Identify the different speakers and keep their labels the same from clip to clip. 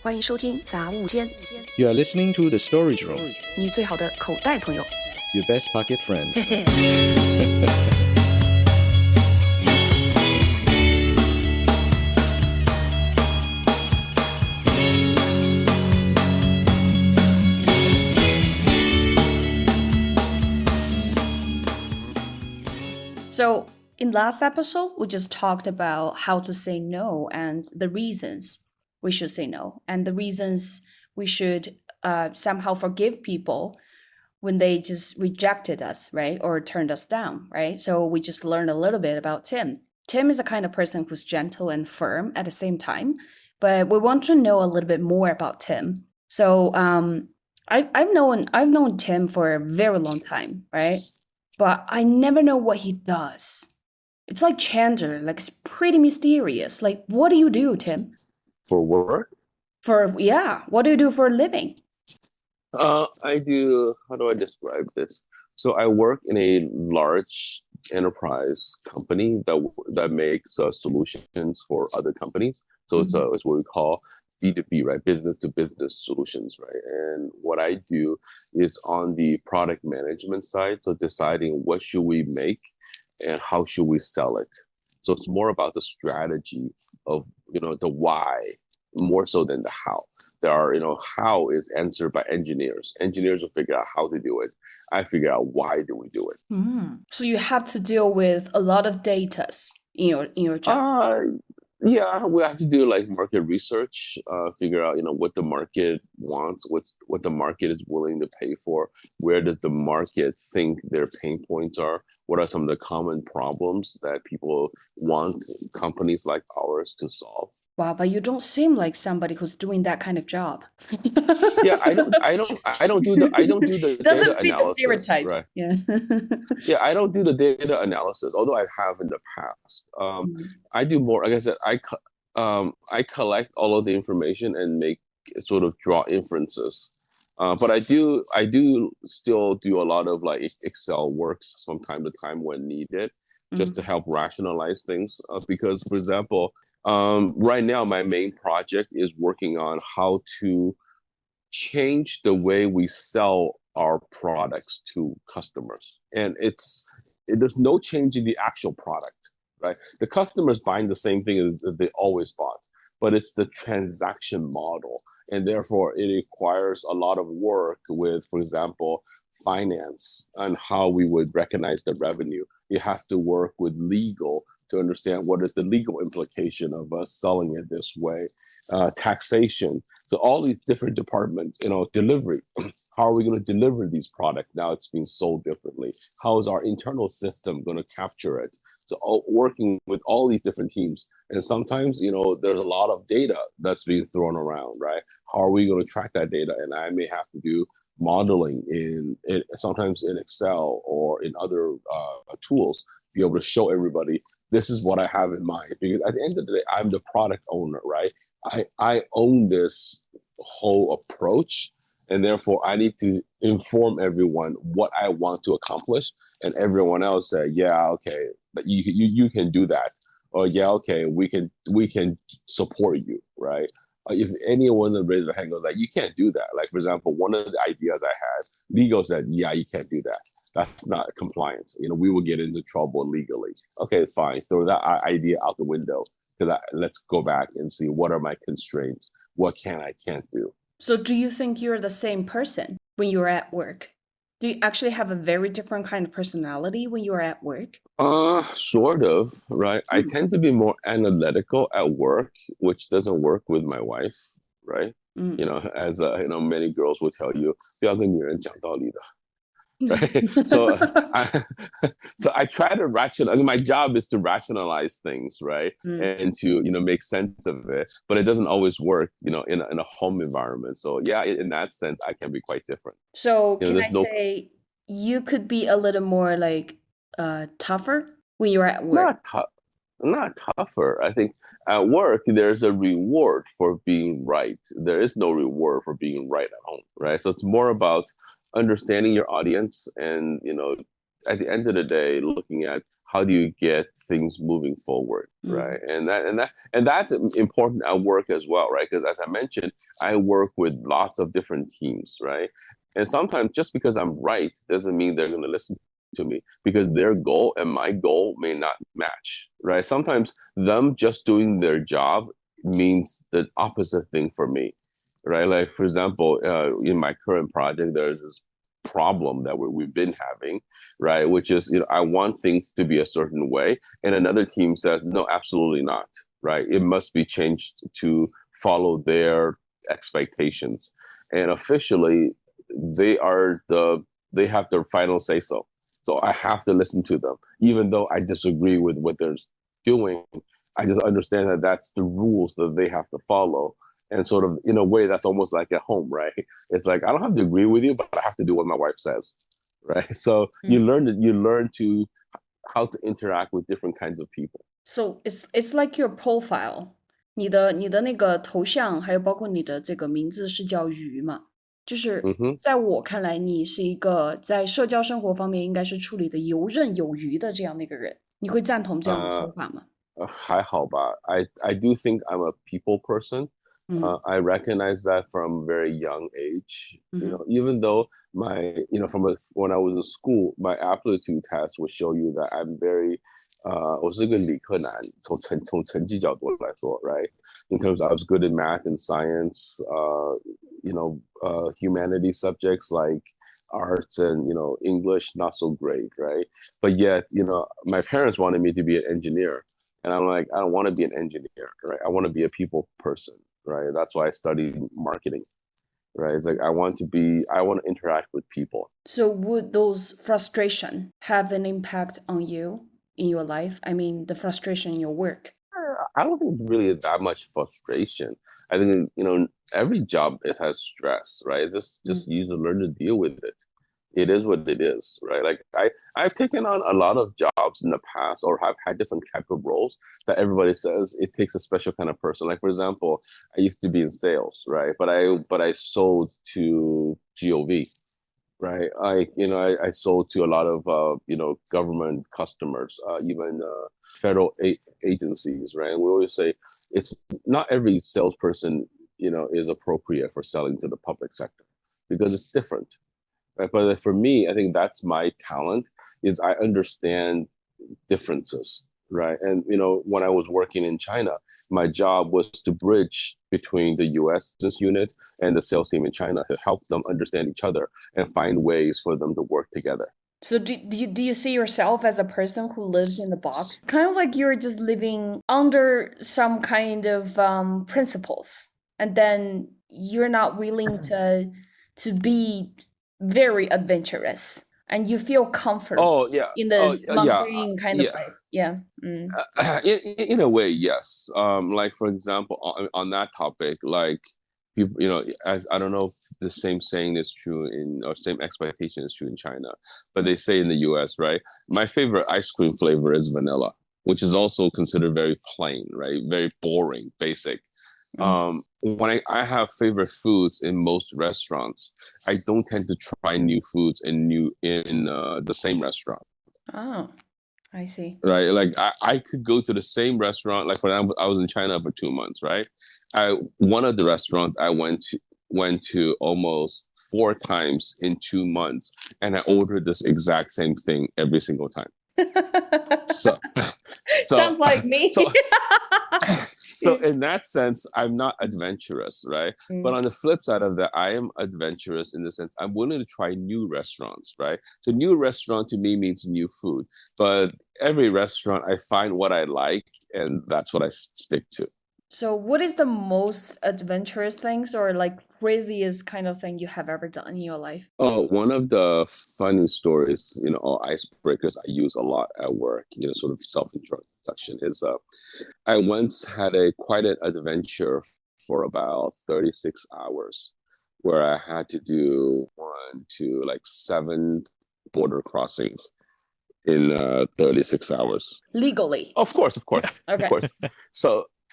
Speaker 1: 欢迎收听杂物间，
Speaker 2: You are listening to the Storage Room,
Speaker 1: 你最好的口袋朋友。
Speaker 2: your best pocket friend.
Speaker 3: So, in last episode, we just talked about how to say no and the reasons we should say no, and the reasons we should somehow forgive people when they just rejected us, right? Or turned us down, right? So we just learned a little bit about Tim. Tim is a kind of person who's gentle and firm at the same time, but we want to know a little bit more about Tim. So I've known Tim for a very long time, right? But I never know what he does. It's like Chandler, like it's pretty mysterious. Like, what do you do, Tim?
Speaker 4: For work?
Speaker 3: What do you do for a living?
Speaker 4: I do, how do I describe this? So I work in a large enterprise company that makes solutions for other companies. So it's what we call B2B, right? Business to business solutions, right? And what I do is on the product management side, so deciding what should we make and how should we sell it. So it's more about the strategy of, the why, more so than the how. There are, how is answered by engineers. Engineers will figure out how to do it. I figure out why do we do it.
Speaker 3: So you have to deal with a lot of data in your job.
Speaker 4: Yeah, we have to do like market research, figure out, what the market wants, what the market is willing to pay for, where does the market think their pain points are, what are some of the common problems that people want companies like ours to solve.
Speaker 3: Wow, but you don't seem like somebody who's doing that kind of job.
Speaker 4: Yeah, I don't do the
Speaker 3: Doesn't
Speaker 4: data
Speaker 3: fit the
Speaker 4: analysis,
Speaker 3: stereotypes.
Speaker 4: right?
Speaker 3: Yeah.
Speaker 4: Yeah, I don't do the data analysis, although I have in the past. I do more, like I said, I collect all of the information and make sort of draw inferences. But I do still do a lot of like Excel works from time to time when needed, just to help rationalize things. Because, for example, right now my main project is working on how to change the way we sell our products to customers. And there's no change in the actual product, right? The customer's buying the same thing that they always bought, but it's the transaction model. And therefore it requires a lot of work with, for example, finance and how we would recognize the revenue. You have to work with legal to understand what is the legal implication of us selling it this way, taxation. So all these different departments, delivery. How are we going to deliver these products now it's being sold differently? How is our internal system going to capture it? So working with all these different teams. And sometimes, there's a lot of data that's being thrown around, right? How are we going to track that data? And I may have to do modeling sometimes in Excel or in other tools, be able to show everybody this is what I have in mind. Because at the end of the day, I'm the product owner, right? I own this whole approach, and therefore I need to inform everyone what I want to accomplish, and everyone else say, yeah, okay, but you can do that, or yeah, okay, we can support you, right? If anyone that raises their hand goes like, you can't do that. Like, for example, one of the ideas I had, legal said, yeah, you can't do that. That's not compliance. We will get into trouble legally. Okay, fine. Throw that idea out the window. Let's go back and see what are my constraints. What can't do.
Speaker 3: So do you think you're the same person when you're at work? Do you actually have a very different kind of personality when you're at work?
Speaker 4: Sort of, right? I tend to be more analytical at work, which doesn't work with my wife, right? As many girls will tell you, 不要跟女人讲道理的. Right? So I try to rationalize. My job is to rationalize things, right? And to make sense of it, but it doesn't always work in a home environment. So yeah, in that sense I can be quite different.
Speaker 3: So can I say you could be a little more like tougher when you're at work?
Speaker 4: Not tougher. I think at work there's a reward for being right. There is no reward for being right at home, right? So it's more about understanding your audience and, at the end of the day, looking at how do you get things moving forward, right? And that's important at work as well, right? Because as I mentioned, I work with lots of different teams, right? And sometimes just because I'm right doesn't mean they're going to listen to me, because their goal and my goal may not match, right? Sometimes them just doing their job means the opposite thing for me, right? Like, for example, in my current project, there's this problem that we've been having, right? Which is, I want things to be a certain way. And another team says, no, absolutely not, right? It must be changed to follow their expectations. And officially, they have their final say so. So I have to listen to them, even though I disagree with what they're doing. I just understand that that's the rules that they have to follow. And sort of, in a way, that's almost like at home, right? It's like, I don't have to agree with you, but I have to do what my wife says, right? So you learn to how to interact with different kinds of people.
Speaker 3: So it's like your profile. 你的那个头像，还有包括你的这个名字是叫鱼嘛？就是在我看来，你是一个在社交生活方面应该是处理的游刃有余的这样的一个人。你会赞同这样的说法吗？
Speaker 4: 还好吧。I do think I'm a people person. I recognize that from very young age. Even though when I was in school, my aptitude test would show you that I'm very 我是个理科男，从成绩角度来说 right? In terms I was good in math and science, humanities subjects like arts and, English, not so great, right? But yet, my parents wanted me to be an engineer. And I'm like, I don't want to be an engineer, right? I want to be a people person, right? That's why I studied marketing, right? It's like, I want to interact with people.
Speaker 3: So would those frustration have an impact on you in your life? I mean, the frustration in your work?
Speaker 4: I don't think really that much frustration. I think, every job, it has stress, right? Just you need to learn to deal with it. It is what it is, right? Like I've taken on a lot of jobs in the past, or have had different type of roles that everybody says it takes a special kind of person. Like, for example, I used to be in sales, right? But I sold to GOV, right? I sold to a lot of government customers, even federal agencies, right? And we always say it's not every salesperson is appropriate for selling to the public sector, because it's different. Right? But for me, I think that's my talent, is I understand differences, right? And when I was working in China, my job was to bridge between the US business unit and the sales team in China to help them understand each other and find ways for them to work together.
Speaker 3: So do you see yourself as a person who lives in the box? Kind of like you're just living under some kind of principles, and then you're not willing to be very adventurous, and you feel comfortable in this mundane kind of life. Yeah.
Speaker 4: In a way, yes. Like, for example, on that topic, like, people, as I don't know if the same saying is true or same expectation is true in China, but they say in the US, right? My favorite ice cream flavor is vanilla, which is also considered very plain, right? Very boring, basic. When I have favorite foods in most restaurants, I don't tend to try new foods in the same restaurant.
Speaker 3: Oh, I see.
Speaker 4: Right, like I could go to the same restaurant. Like, when I was in China for 2 months, right? One of the restaurants I went to almost 4 times in 2 months, and I ordered this exact same thing every single time. So
Speaker 3: Sounds like me.
Speaker 4: So in that sense, I'm not adventurous, right? But on the flip side of that, I am adventurous in the sense I'm willing to try new restaurants, right? So new restaurant to me means new food. But every restaurant, I find what I like, and that's what I stick to.
Speaker 3: So what is the most adventurous things or like craziest kind of thing you have ever done in your life?
Speaker 4: Oh, one of the funny stories, or icebreakers I use a lot at work, sort of self-introduction, is I once had quite an adventure for about 36 hours, where I had to do 7 border crossings in 36 hours.
Speaker 3: Legally?
Speaker 4: Of course.
Speaker 3: Okay.
Speaker 4: Of course.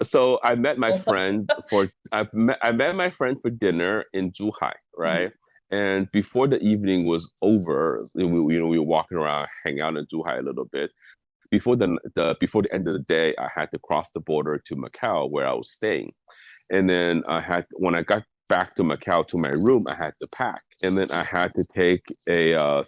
Speaker 4: So I met my friend for dinner in Zhuhai, right? And before the evening was over, we were walking around, hang out in Zhuhai a little bit. before the end of the day, I had to cross the border to Macau where I was staying. And then when I got back to Macau to my room, I had to pack. And then I had to take a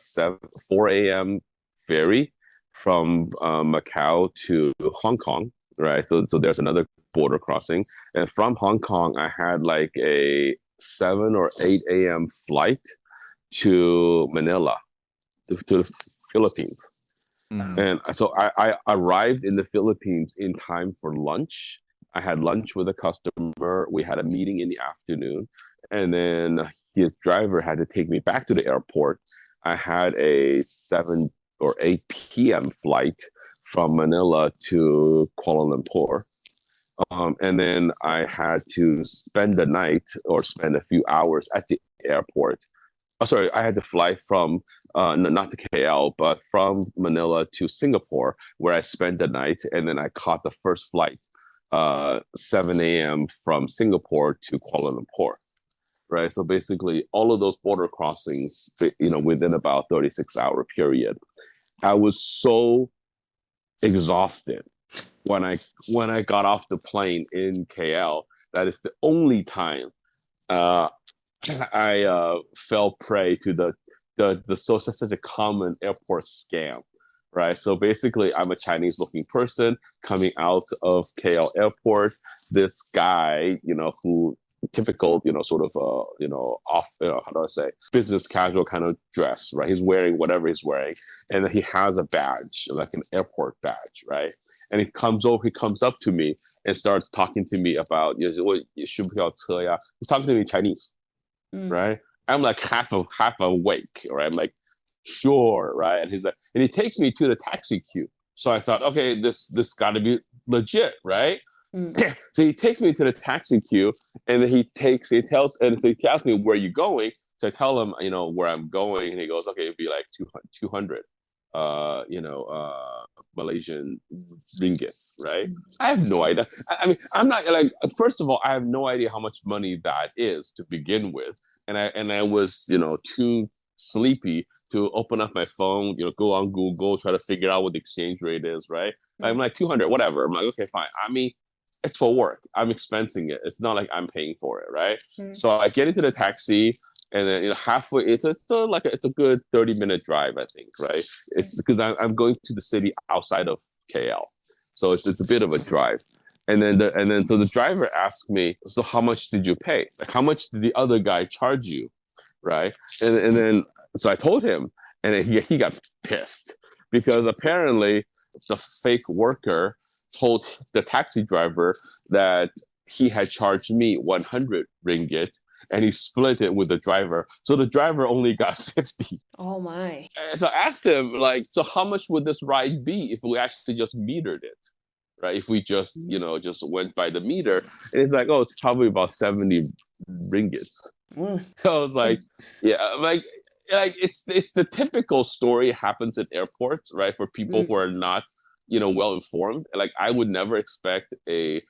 Speaker 4: 4 a.m. ferry from Macau to Hong Kong, right? So there's another border crossing. And from Hong Kong, I had like a 7 or 8 a.m. flight to Manila, to the Philippines. Mm-hmm. And so I arrived in the Philippines in time for lunch. I had lunch with a customer. We had a meeting in the afternoon. And then his driver had to take me back to the airport. I had a 7 or 8 p.m. flight from Manila to Kuala Lumpur. And then I had to spend the night or spend a few hours at the airport. Oh, sorry, I had to fly from, not to KL, but from Manila to Singapore, where I spent the night. And then I caught the first flight, 7 a.m. from Singapore to Kuala Lumpur. Right. So basically all of those border crossings, within about 36-hour period. I was so exhausted when I got off the plane in KL. That is the only time I fell prey to such a common airport scam, right? So basically, I'm a Chinese-looking person coming out of KL airport. This guy, who typical, sort of, off, how do I say, business casual kind of dress, right? He's wearing whatever he's wearing, and then he has a badge, like an airport badge, right? And he comes up to me and starts talking to me about, he's talking to me in Chinese, right? I'm like half awake, right? I'm like, sure, right? And he's like, and he takes me to the taxi queue. So I thought, okay, this got to be legit, right? So he takes me to the taxi queue, and then he asks me, where are you going? So I tell him, where I'm going, and he goes, okay, it'd be like 200 Malaysian ringgits, right? I have no idea. I mean, I'm not like, first of all, I have no idea how much money that is to begin with, and I was too sleepy to open up my phone, go on Google, try to figure out what the exchange rate is, right? I'm like 200, whatever. I'm like, okay, fine. I mean, it's for work. I'm expensing it. It's not like I'm paying for it, right? So I get into the taxi, and then halfway, it's a good 30-minute drive, I think, right? It's because I'm going to the city outside of KL, so it's a bit of a drive. And then so the driver asked me, so how much did you pay? Like, how much did the other guy charge you, right? And then so I told him, and then he got pissed because apparently the fake worker told the taxi driver that he had charged me 100 ringgit, and he split it with the driver. So the driver only got 50.
Speaker 1: Oh my.
Speaker 4: And so I asked him, like, so how much would this ride be if we actually just metered it, right? If we just, just went by the meter. And it's like, oh, it's probably about 70 ringgits. So I was like, yeah, like it's the typical story happens at airports, right? For people who are not, well informed. Like, I would never expect a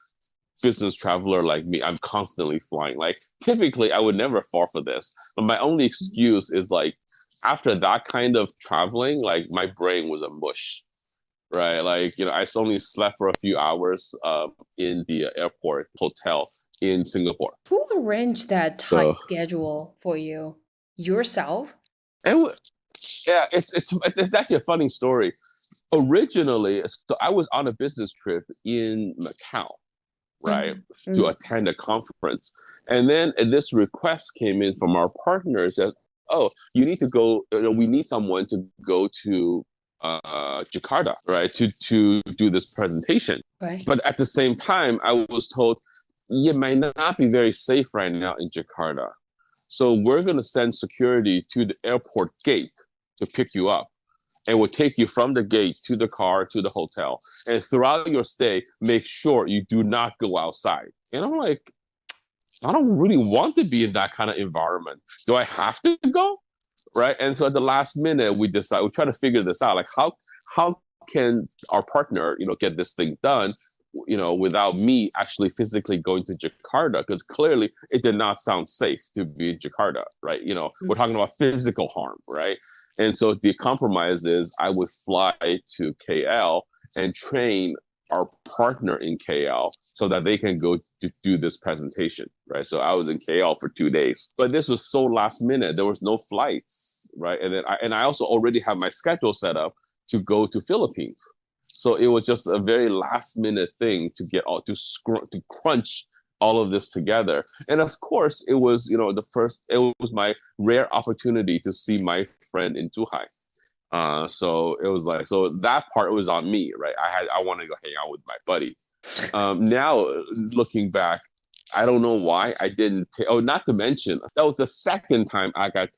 Speaker 4: business traveler like me. I'm constantly flying. Like, typically I would never fall for this. But my only excuse is like, after that kind of traveling, like my brain was a mush, right? Like, I only slept for a few hours in the airport hotel in Singapore.
Speaker 3: Who arranged that tight schedule for you? Yourself?
Speaker 4: And yeah, it's actually a funny story. Originally, so I was on a business trip in Macau, right, to attend a conference. And then this request came in from our partners that, oh, you need to go, we need someone to go to Jakarta, right, to do this presentation.
Speaker 3: Right.
Speaker 4: But at the same time, I was told, you might not be very safe right now in Jakarta. So we're going to send security to the airport gate to pick you up. And we'll take you from the gate to the car, to the hotel. And throughout your stay, make sure you do not go outside. And I'm like, I don't really want to be in that kind of environment. Do I have to go? Right? And so at the last minute, we try to figure this out. Like, how can our partner, get this thing done, without me actually physically going to Jakarta? Because clearly it did not sound safe to be in Jakarta, right? We're talking about physical harm, right? And so the compromise is I would fly to KL and train our partner in KL so that they can go to do this presentation, right? So I was in KL for 2 days, but this was so last minute. There was no flights, right? And then I also already have my schedule set up to go to Philippines. So it was just a very last minute thing to get all to crunch all of this together. And of course, it was, it was my rare opportunity to see my friend in Zhuhai. So it was like, so that part was on me, right? I wanted to go hang out with my buddy. Now looking back, I don't know why I didn't. Not to mention, that was the second time I got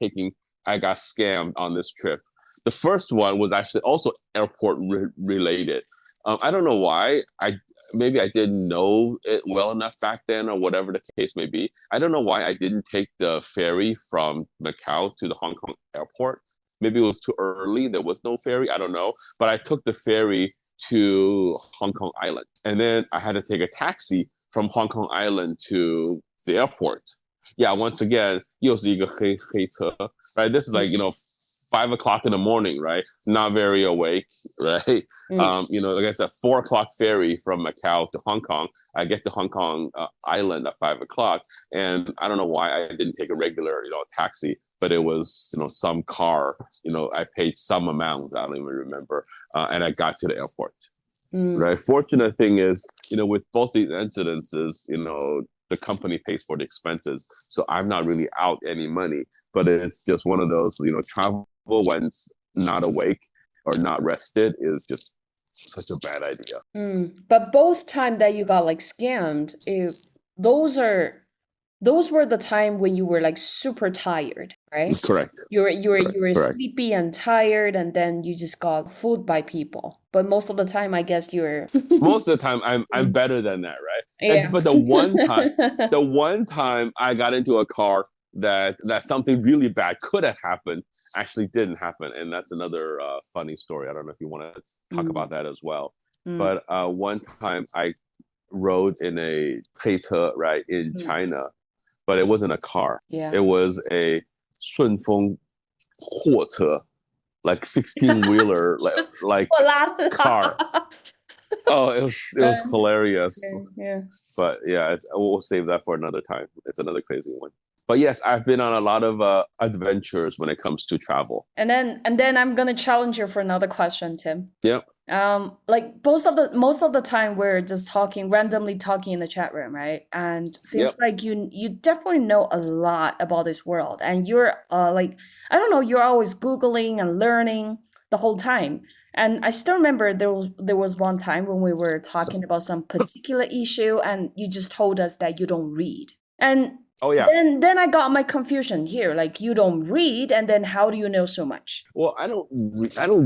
Speaker 4: scammed on this trip. The first one was actually also airport related. I don't know why. Maybe I didn't know it well enough back then, or whatever the case may be. I don't know why I didn't take the ferry from Macau to the Hong Kong airport. Maybe it was too early. There was no ferry. I don't know. But I took the ferry to Hong Kong Island. And then I had to take a taxi from Hong Kong Island to the airport. Yeah, once again, 又是一个黑车, right? This is like, 5 o'clock in the morning, right? Not very awake, right? Like I said, 4 o'clock ferry from Macau to Hong Kong. I get to Hong Kong Island at 5 o'clock. And I don't know why I didn't take a regular, taxi, but it was, some car, I paid some amount, I don't even remember. And I got to the airport, right? Fortunate thing is, with both these incidences, the company pays for the expenses. So I'm not really out any money, but it's just one of those, travel when it's not awake or not rested is just such a bad idea.
Speaker 3: But both time that you got like scammed, those were the time when you were like super tired, right?
Speaker 4: Correct.
Speaker 3: You were
Speaker 4: Correct.
Speaker 3: sleepy and tired, and then you just got fooled by people. But most of the time, I guess you're
Speaker 4: most of the time I'm better than that, right?
Speaker 3: Yeah.
Speaker 4: But the one time I got into a car that something really bad could have happened actually didn't happen, and that's another funny story. I don't know if you want to talk about that as well. But one time I rode in a 黑车, right, in China, but it wasn't a car.
Speaker 3: Yeah.
Speaker 4: It was a 顺风货车, like 16-wheeler like car. Oh, it was hilarious.
Speaker 3: Yeah.
Speaker 4: But yeah, we'll save that for another time. It's another crazy one. But yes, I've been on a lot of adventures when it comes to travel.
Speaker 3: And then I'm gonna challenge you for another question, Tim.
Speaker 4: Yep.
Speaker 3: Like most of the time we're just randomly talking in the chat room, right? And seems like you definitely know a lot about this world, and you're like, I don't know, you're always Googling and learning the whole time. And I still remember there was one time when we were talking about some particular issue, and you just told us that you don't read. And
Speaker 4: oh yeah.
Speaker 3: Then I got my confusion here. Like, you don't read, and then how do you know so much?
Speaker 4: Well, I don't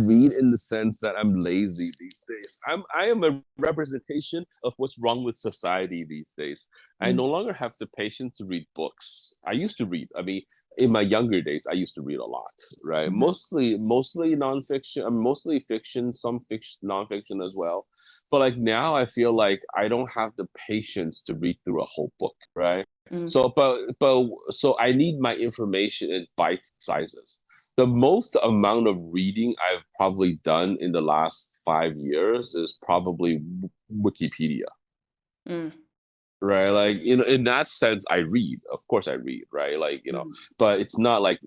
Speaker 4: read in the sense that I'm lazy these days. I am a representation of what's wrong with society these days. I no longer have the patience to read books. I used to read. I mean, in my younger days, I used to read a lot, right? Mostly nonfiction, mostly fiction, some fiction, nonfiction as well. But like now I feel like I don't have the patience to read through a whole book, right? So I need my information in bite sizes. The most amount of reading I've probably done in the last 5 years is probably Wikipedia. Right? Like, in that sense, I read. Of course I read, right? Like, but it's not like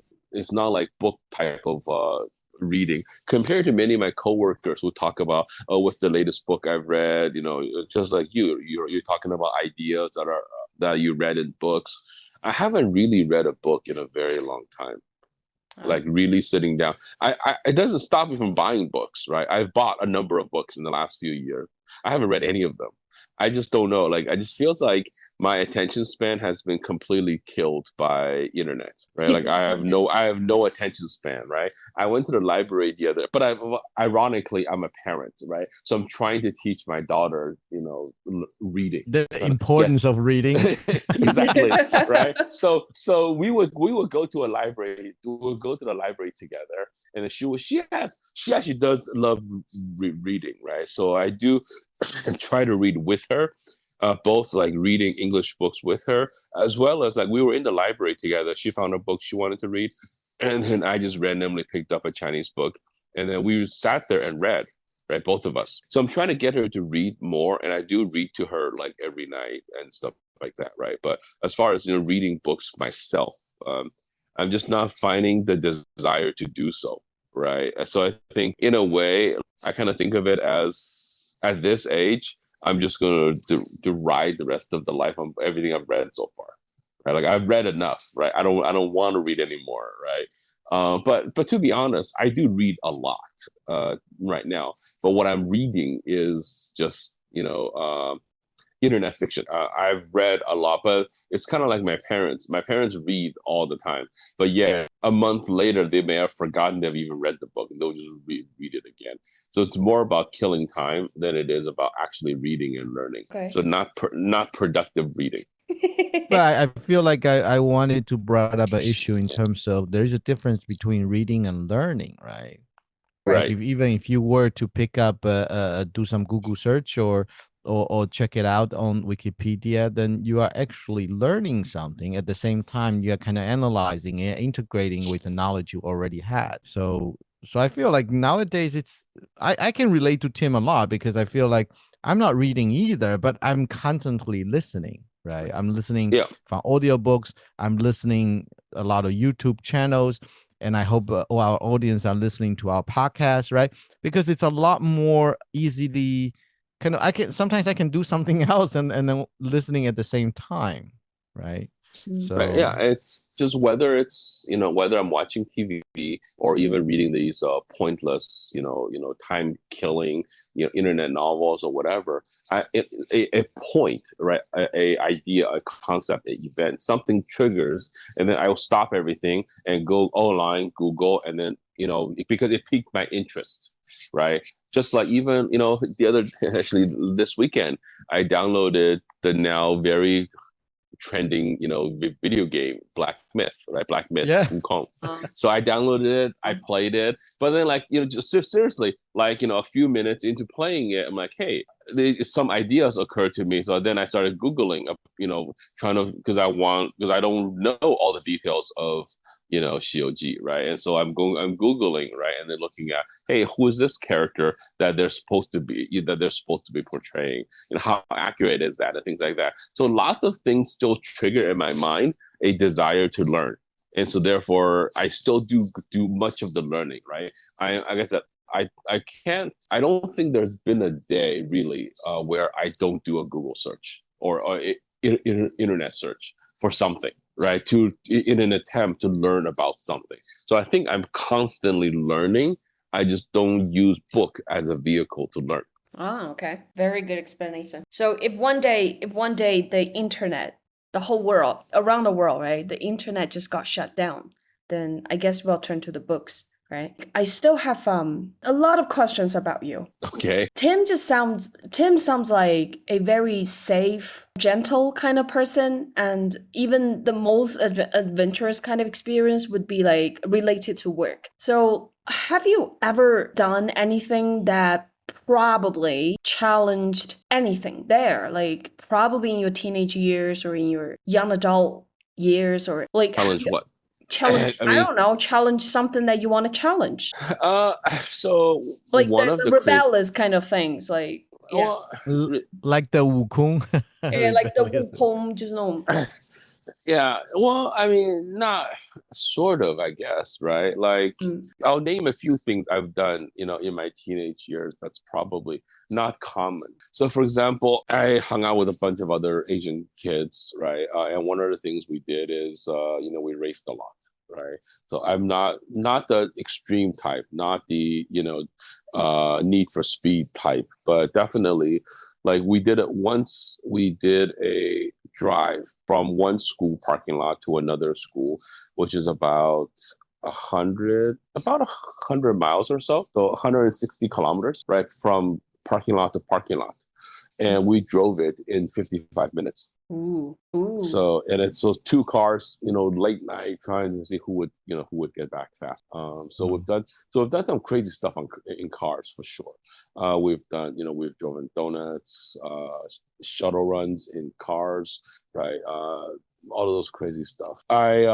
Speaker 4: book type of reading compared to many of my coworkers who talk about, oh, what's the latest book I've read, just like you're talking about ideas that you read in books. I haven't really read a book in a very long time. Like really sitting down. It doesn't stop me from buying books, right? I've bought a number of books in the last few years. I haven't read any of them. I just don't know. Like, I just feels like my attention span has been completely killed by internet, right? Like I have no attention span, right? I went to the library the other, but ironically, I'm a parent, right? So I'm trying to teach my daughter, reading.
Speaker 5: The importance of reading.
Speaker 4: Exactly, right? So we would go to a library. We would go to the library together, and she actually does love reading, right? So I do try to read with her, both like reading English books with her, as well as like we were in the library together. She found a book she wanted to read, and then I just randomly picked up a Chinese book, and then we sat there and read. right? Both of us. So I'm trying to get her to read more, and I do read to her like every night and stuff like that, right? But as far as reading books myself, I'm just not finding the desire to do so, right? So I think in a way, I kind of think of it as at this age, I'm just going to ride the rest of the life on everything I've read so far. Right? Like I've read enough, right? I don't want to read anymore, right? But to be honest, I do read a lot right now. But what I'm reading is just internet fiction. I've read a lot, but it's kind of like my parents. My parents read all the time, but yeah, a month later they may have forgotten they've even read the book, and they'll just read it again. So it's more about killing time than it is about actually reading and learning.
Speaker 3: Okay.
Speaker 4: So not productive reading.
Speaker 5: But I feel like I wanted to bring up an issue in terms of there's a difference between reading and learning, right?
Speaker 4: Right.
Speaker 5: Even if you were to pick up, do some Google search or check it out on Wikipedia, then you are actually learning something. At the same time, you're kind of analyzing it, integrating with the knowledge you already had. So I feel like nowadays I can relate to Tim a lot because I feel like I'm not reading either, but I'm constantly listening, right? I'm listening from audiobooks. I'm listening a lot of YouTube channels. And I hope all our audience are listening to our podcast, right? Because it's a lot more easily sometimes I can do something else and then listening at the same time, right? So
Speaker 4: right, yeah, it's just whether I'm watching TV or even reading these pointless, time killing, internet novels or whatever. A point, right? A idea, a concept, an event, something triggers, and then I will stop everything and go online, Google, and then because it piqued my interest, right? Just like even actually this weekend, I downloaded the now very trending video game Black Myth, right? Black Myth Wukong. So I downloaded it, I played it, but then just seriously, a few minutes into playing it, I'm like, hey, some ideas occurred to me. So then I started Googling, trying to, because I don't know all the details of Shioji, right? And so I'm Googling, right? And then looking at, hey, who is this character that they're supposed to be portraying, and how accurate is that, and things like that. So lots of things still trigger in my mind a desire to learn. And so therefore I still do much of the learning, right? Like I said, I don't think there's been a day really where I don't do a Google search or internet search for something, right? In an attempt to learn about something. So I think I'm constantly learning. I just don't use book as a vehicle to learn.
Speaker 3: Oh, okay. Very good explanation. So if one day the internet, the whole world, around the world, right, the internet just got shut down, then I guess we'll turn to the books, right? I still have a lot of questions about you.
Speaker 4: Okay.
Speaker 3: Tim sounds like a very safe, gentle kind of person, and even the most adventurous kind of experience would be like related to work. So have you ever done anything that probably challenged anything there, like probably in your teenage years or in your young adult years, or like
Speaker 4: challenge what?
Speaker 3: Challenge, I don't know, challenge something that you want to challenge.
Speaker 4: So
Speaker 3: like
Speaker 4: one
Speaker 3: the
Speaker 4: of
Speaker 3: rebellious kind of things, like
Speaker 5: like the Wukong.
Speaker 3: like the Wukong, just no.
Speaker 4: Yeah, well, I mean, not sort of, I guess, right? Like, I'll name a few things I've done, in my teenage years that's probably not common. So, for example, I hung out with a bunch of other Asian kids, right? And one of the things we did is, we raced a lot, right? So I'm not the extreme type, not the, Need for Speed type, but definitely, like we did it once. We did a drive from one school parking lot to another school, which is about 100 miles or so 160 kilometers, right, from parking lot to parking lot, and we drove it in 55 minutes.
Speaker 3: Ooh.
Speaker 4: So, and it's those two cars, late night, trying to see who would get back fast. So we've done some crazy stuff in cars for sure. We've driven donuts, shuttle runs in cars, right? All of those crazy stuff. I,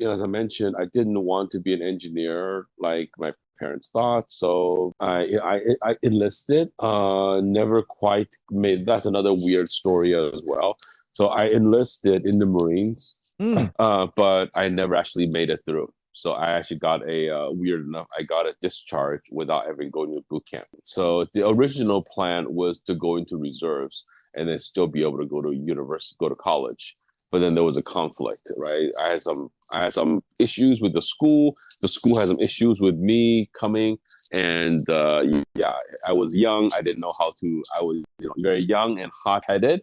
Speaker 4: as I mentioned, I didn't want to be an engineer like my parents thought. So I enlisted. Never quite made. That's another weird story as well. So I enlisted in the Marines, but I never actually made it through. So I actually got weird enough, I got a discharge without ever going to boot camp. So the original plan was to go into reserves and then still be able to go to university, go to college. But then there was a conflict, right? I had some issues with the school. The school had some issues with me coming, and I was young. I didn't know how to. I was very young and hot-headed,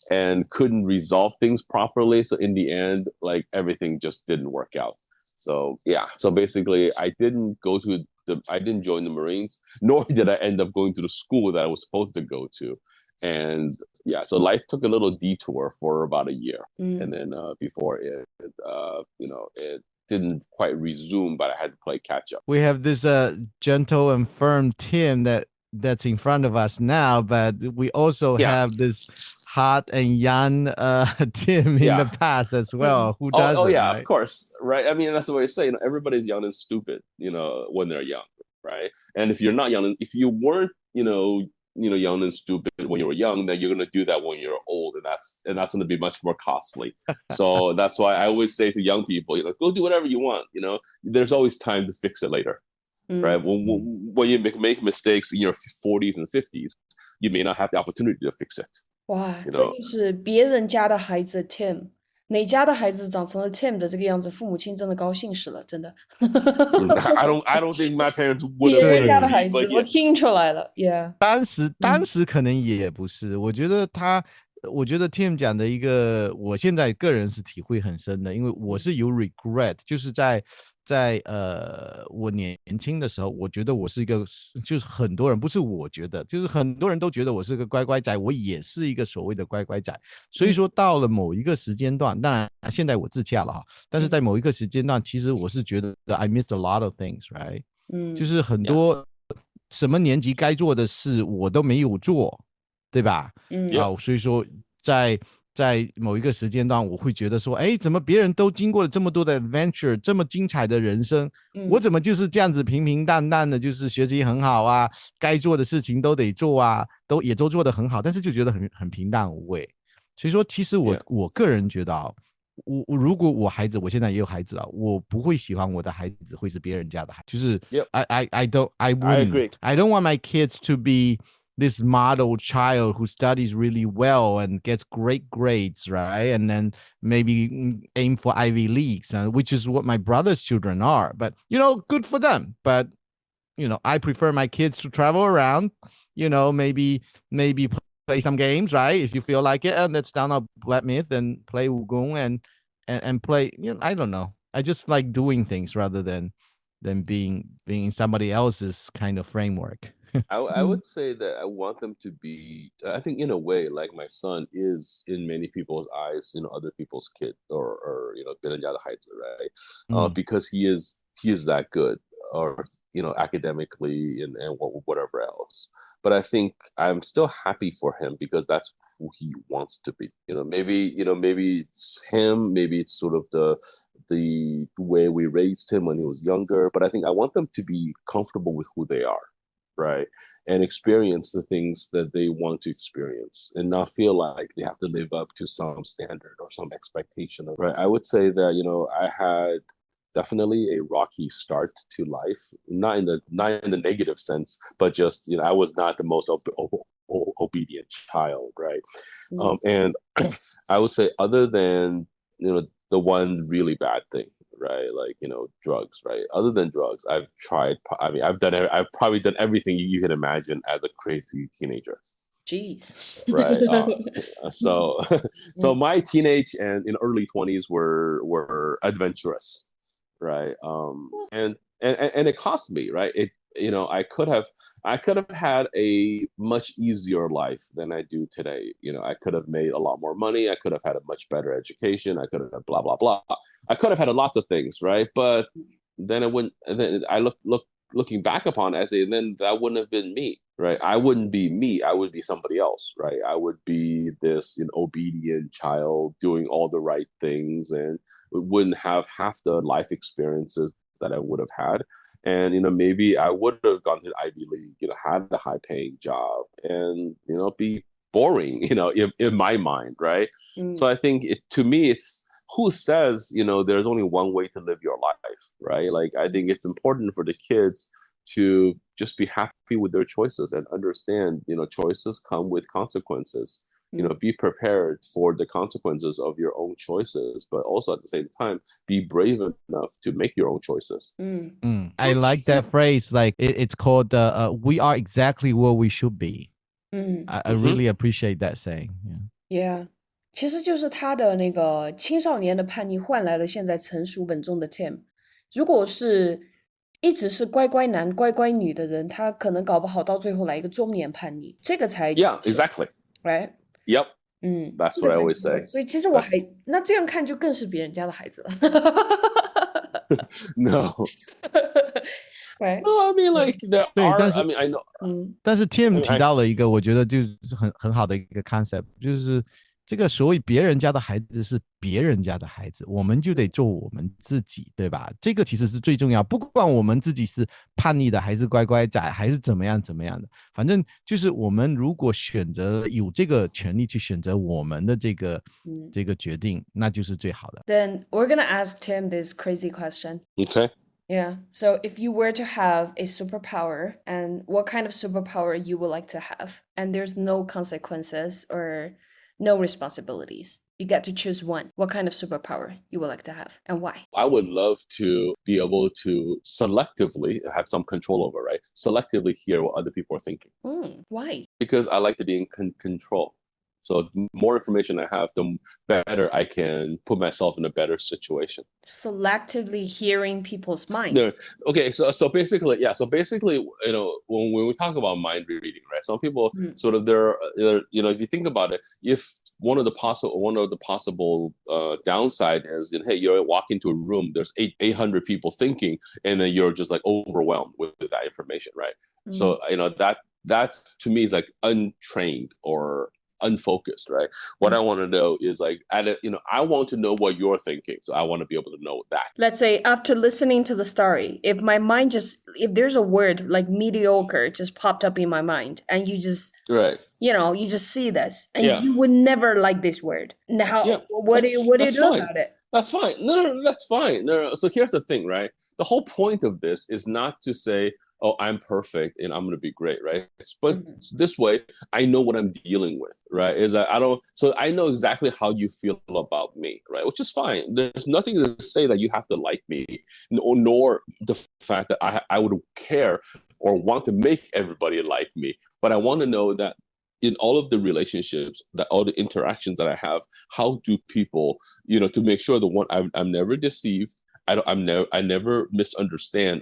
Speaker 4: and couldn't resolve things properly. So in the end, like everything just didn't work out. So so basically, I didn't join the Marines, nor did I end up going to the school that I was supposed to go to. And so life took a little detour for about a year, and then before it didn't quite resume, but I had to play catch up.
Speaker 5: We have this gentle and firm Tim that's in front of us now, but we also have this hot and young Tim in the past as well. Who doesn't?
Speaker 4: Oh yeah,
Speaker 5: right?
Speaker 4: Of course, right? I mean, that's the way I say. Everybody's young and stupid, when they're young, right? And if you're not young, if you weren't, young and stupid when you were young, then you're going to do that when you're old, and that's going to be much more costly. So that's why I always say to young people, go do whatever you want. There's always time to fix it later, right? When you make mistakes in your 40s and 50s, you may not have the opportunity to fix it.
Speaker 3: 哇，这就是别人家的孩子 Tim， 哪家的孩子长成了 Tim 的这个样子，父母亲真的高兴死了，真的。
Speaker 4: I don't think my parents would have.
Speaker 3: 别人家的孩子，我听出来了 ，Yeah。
Speaker 5: 当时可能也不是，我觉得 Tim 讲的一个，我现在个人是体会很深的，因为我是有 regret， 就是在我年轻的时候，我觉得我是一个，就是很多人不是我觉得，就是很多人都觉得我是个乖乖仔，我也是一个所谓的乖乖仔。所以说到了某一个时间段，当然现在我自洽了哈，但是在某一个时间段，其实我是觉得 I missed a lot of things, right？就是很多什么年级该做的事我都没有做。对吧？所以说在某一个时间段，我会觉得说，怎么别人都经过了这么多的 adventure， 这么精彩的人生，我怎么就是这样子平平淡淡的，就是学习很好啊，该做的事情都得做啊，也都做得很好，但是就觉得很平淡无味。所以说，其实我个人觉得我如果我现在也有孩子了，我不会喜欢我的孩子会是别人家的孩子，就是 I don't want my kids to be this model child who studies really well and gets great grades, right? And then maybe aim for Ivy Leagues, which is what my brother's children are. But, good for them. But, I prefer my kids to travel around, maybe play some games, right? If you feel like it, and let's down on Black Myth and play Wugong and play, I don't know. I just like doing things rather than being in somebody else's kind of framework.
Speaker 4: I would say that I want them to be, I think in a way, like my son is in many people's eyes, other people's kid or别人家的孩子, right? Because he is that good, or, academically and whatever else. But I think I'm still happy for him because that's who he wants to be. Maybe it's him, maybe it's sort of the way we raised him when he was younger. But I think I want them to be comfortable with who they are. Right. And experience the things that they want to experience and not feel like they have to live up to some standard or some expectation. Right. I would say that, I had definitely a rocky start to life, not in the negative sense, but just, I was not the most obedient child. Right. And I would say other than, the one really bad thing, right? Like, drugs, right? Other than drugs, I've probably done everything you can imagine as a crazy teenager.
Speaker 3: Jeez.
Speaker 4: Right. So my teenage and in early 20s were adventurous, right? And it cost me, right? I could have had a much easier life than I do today. I could have made a lot more money. I could have had a much better education. I could have blah, blah, blah. I could have had lots of things, right? But then I looking back upon it, I say, then that wouldn't have been me, right? I wouldn't be me. I would be somebody else, right? I would be this obedient child doing all the right things and wouldn't have half the life experiences that I would have had. And, maybe I would have gone to the Ivy League, had a high paying job and, be boring, in my mind, right? So I think to me, it's who says, there's only one way to live your life, right? Like, I think it's important for the kids to just be happy with their choices and understand, choices come with consequences. Be prepared for the consequences of your own choices, but also at the same time, be brave enough to make your own choices.
Speaker 5: I like that phrase. Like it's called "We are exactly where we should be." I really appreciate that saying.
Speaker 3: Yeah. 其实就是他的那个青少年的叛逆换来了现在成熟稳重的 Tim。如果是一直是乖乖男乖乖女的人，他可能搞不好到最后来一个中年叛逆，这个才
Speaker 4: Yeah, exactly.
Speaker 3: Right?
Speaker 4: Yep. That's what I always say.
Speaker 3: 所以其实我还那这样看就更是别人家的孩子了。
Speaker 4: No.
Speaker 3: Right?
Speaker 4: No, I mean like there are.
Speaker 5: 但是
Speaker 4: I mean I know.
Speaker 5: 但是 Tim 提到了一个我觉得就是很好的一个 concept， 就是这个所谓别人家的孩子是别人家的孩子，我们就得做我们自己，对吧？这个其实是最重要，不管我们自己是叛逆的还是乖乖仔还是怎么样的，反正就是我们如果选择有这个权利去选择我们的这个决定，那就是最好的。
Speaker 3: Then we're gonna ask Tim this crazy question.
Speaker 4: Okay.
Speaker 3: Yeah. So if you were to have a superpower, and what kind of superpower you would like to have, and there's no consequences or no responsibilities, you get to choose one. What kind of superpower you would like to have and why?
Speaker 4: I would love to be able to selectively have some control over, right? Selectively hear what other people are thinking.
Speaker 3: Why?
Speaker 4: Because I like to be in control. So the more information I have, the better I can put myself in a better situation.
Speaker 3: Selectively hearing people's mind.
Speaker 4: No, okay, so basically, yeah. So basically, when we talk about mind reading, right? Some people sort of they're if you think about it, if one of the possible downside is, hey, you walk into a room, there's 800 people thinking, and then you're just like overwhelmed with that information, right? So that to me is like untrained or unfocused, right? What I want to know is like, I want to know what you're thinking, so I want to be able to know that.
Speaker 3: Let's say after listening to the story, if my mind if there's a word like mediocre just popped up in my mind, and you just
Speaker 4: right,
Speaker 3: you just see this, and you would never like this word. Now, what do you do about it?
Speaker 4: That's fine. No, that's fine. No. So here's the thing, right? The whole point of this is not to say, oh, I'm perfect and I'm going to be great, right? But this way, I know what I'm dealing with, right? Is that so I know exactly how you feel about me, right? Which is fine. There's nothing to say that you have to like me, nor the fact that I would care or want to make everybody like me. But I want to know that in all of the relationships, that all the interactions that I have, how do people, to make sure that I'm never deceived, I never misunderstand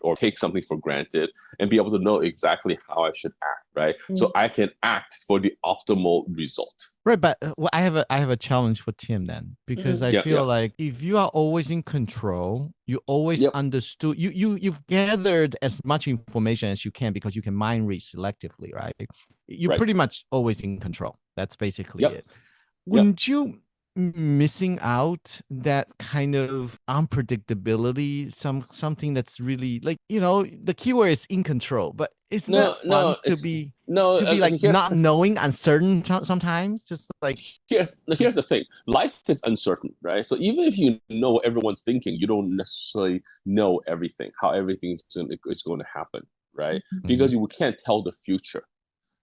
Speaker 4: or take something for granted, and be able to know exactly how I should act, right? So I can act for the optimal result.
Speaker 5: Right, but I have a challenge for Tim then, because I feel like if you are always in control, you always understood, you've gathered as much information as you can because you can mind read selectively, right? You're pretty much always in control. That's basically it. Wouldn't you missing out that kind of unpredictability, something that's really like, the keyword is in control, but it's not fun to be like not knowing, uncertain sometimes, just like
Speaker 4: here's the thing. Life is uncertain, right? So even if you know what everyone's thinking, you don't necessarily know everything, how everything is going to happen, right? Because you can't tell the future,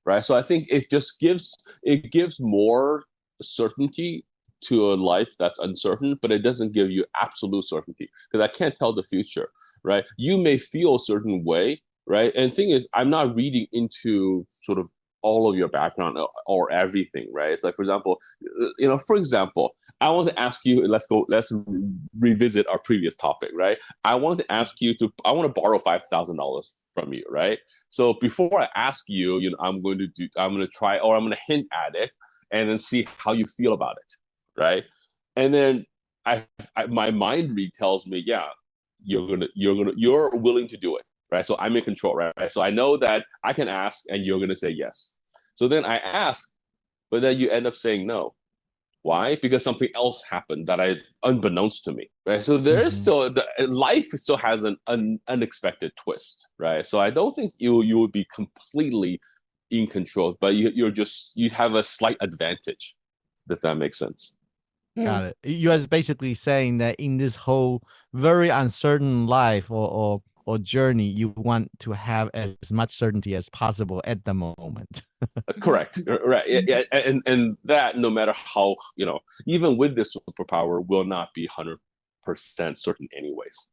Speaker 4: right? So I think it gives more certainty to a life that's uncertain, but it doesn't give you absolute certainty, because I can't tell the future, right? You may feel a certain way, right? And the thing is, I'm not reading into sort of all of your background or everything, right? It's like, for example, I want to ask you, let's revisit our previous topic, right? I want to borrow $5,000 from you, right? So before I ask you, I'm going to try, or I'm going to hint at it and then see how you feel about it. Right, and then my mind read tells me, you're willing to do it, right? So I'm in control, right? So I know that I can ask, and you're gonna say yes. So then I ask, but then you end up saying no, Why? Because something else happened that unbeknownst to me, right? So there is still life still has an unexpected twist, right? So I don't think you would be completely in control, but you have a slight advantage, if that makes sense.
Speaker 5: Got it. You are basically saying that in this whole very uncertain life or journey, you want to have as much certainty as possible at the moment.
Speaker 4: Correct. Right. Yeah. And that, no matter how, even with this superpower, will not be 100% certain anyways.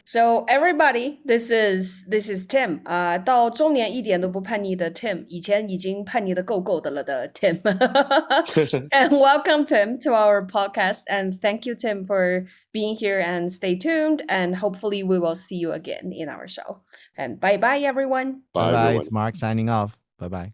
Speaker 3: So everybody, this is Tim. 到中年一点都不叛逆的 Tim， 以前已经叛逆的够够的了的 Tim. And welcome Tim to our podcast. And thank you Tim for being here, and stay tuned. And hopefully we will see you again in our show. And bye bye everyone.
Speaker 5: Bye bye. It's Mark signing off. Bye bye.